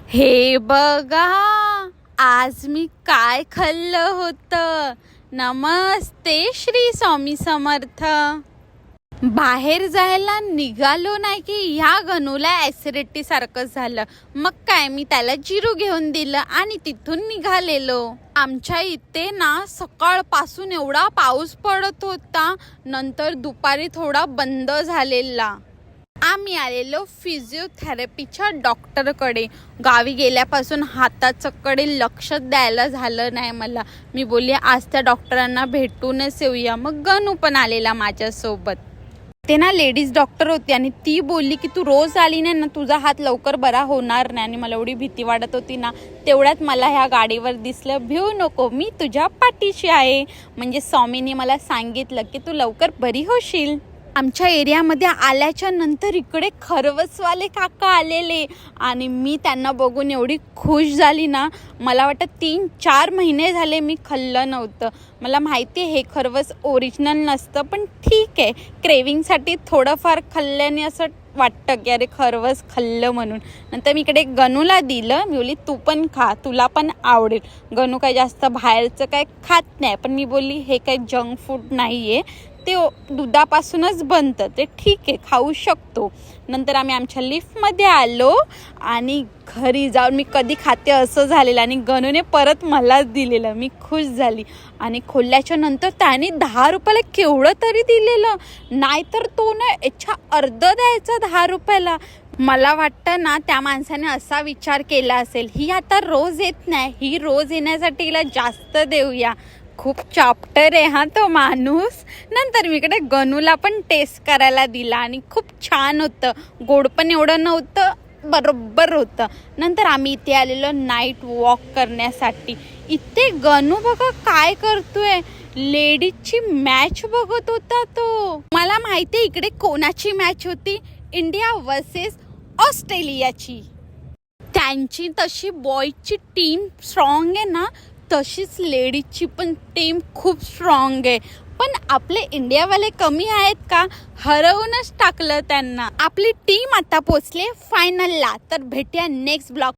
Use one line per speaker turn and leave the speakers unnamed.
हे बघा, आज मी काय खाल्लं होतं. नमस्ते श्री स्वामी समर्थ. बाहेर जायला निघालो नाही की ह्या गणूला ॲसिडिटी सारखं झालं. मग काय, मी त्याला जिरू घेऊन दिलं आणि तिथून निघालेलो. आमच्या इथे ना सकाळपासून एवढा पाऊस पडत होता, नंतर दुपारी थोडा बंद झालेला. आम्ही आलेलो फिजिओथेरपीच्या डॉक्टरकडे. गावी गेल्यापासून हाताचकडे लक्ष द्यायला झालं नाही मला. मी बोलली आज त्या डॉक्टरांना भेटूनच येऊया. मग गणू पण आलेला माझ्यासोबत. ते ना लेडीज डॉक्टर होती आणि ती बोलली की तू रोज आली नाही ना, तुझा हात लवकर बरा होणार नाही. आणि मला एवढी भीती वाटत होती ना, तेवढ्यात मला ह्या गाडीवर दिसलं. भिऊ नको, मी तुझ्या पाठीशी आहे. म्हणजे स्वामींनी मला सांगितलं की तू लवकर बरी होशील. आमच्या एरियामध्ये आल्याच्या नंतर इकडे खरवसवाले काका आलेले आणि मी त्यांना बघून एवढी खुश झाली ना. मला वाटतं 3-4 महिने झाले मी खाल्लं नव्हतं. मला माहिती आहे हे खरवस ओरिजिनल नसतं, पण ठीक आहे, क्रेविंगसाठी थोडंफार खाल्ल्याने असं वाटतं की अरे खरवस खाल्लं म्हणून. नंतर मी इकडे गणूला दिलं. मी बोलली तू पण खा, तुला पण आवडेल. गणू काही जास्त बाहेरचं काय खात नाही, पण मी बोलली हे काही जंक फूड नाही आहे, ते दुधापासूनच बनतं, ते ठीक आहे, खाऊ शकतो. नंतर आम्ही आमच्या लिफ्टमध्ये आलो आणि घरी जाऊन मी कधी खाते असं झालेलं आणि गणूने परत मलाच दिलेलं. मी खुश झाली आणि खोलल्याच्या नंतर त्याने 10 रुपयाला केवढं तरी दिलेलं. नाहीतर तो ना याच्या अर्ध द्यायचा 10 रुपयाला. मला वाटतं ना त्या माणसाने असा विचार केला असेल, ही आता रोज येत नाही, ही रोज येण्यासाठी हिला जास्त देऊया. खूप चॅप्टर आहे हा तो माणूस. नंतर मी इकडे गणूला पण टेस्ट करायला दिला आणि खूप छान होतं. गोड पण एवढं नव्हतं, बरोबर होतं. नंतर आम्ही इथे आलेलो नाईट वॉक करण्यासाठी. इथे गणू बघा काय करतोय, लेडीजची मॅच बघत होता तो. मला माहिती इकडे कोणाची मॅच होती, इंडिया वर्सेस ऑस्ट्रेलियाची. त्यांची तशी बॉयची टीम स्ट्रॉंग आहे ना, तशीच लेडीजची पण टीम खूप स्ट्रॉंग आहे. पण आपले इंडियावाले कमी आहेत का, हरवूनच टाकलं त्यांना. आपली टीम आता पोचले फायनलला. तर भेटूया नेक्स्ट ब्लॉग.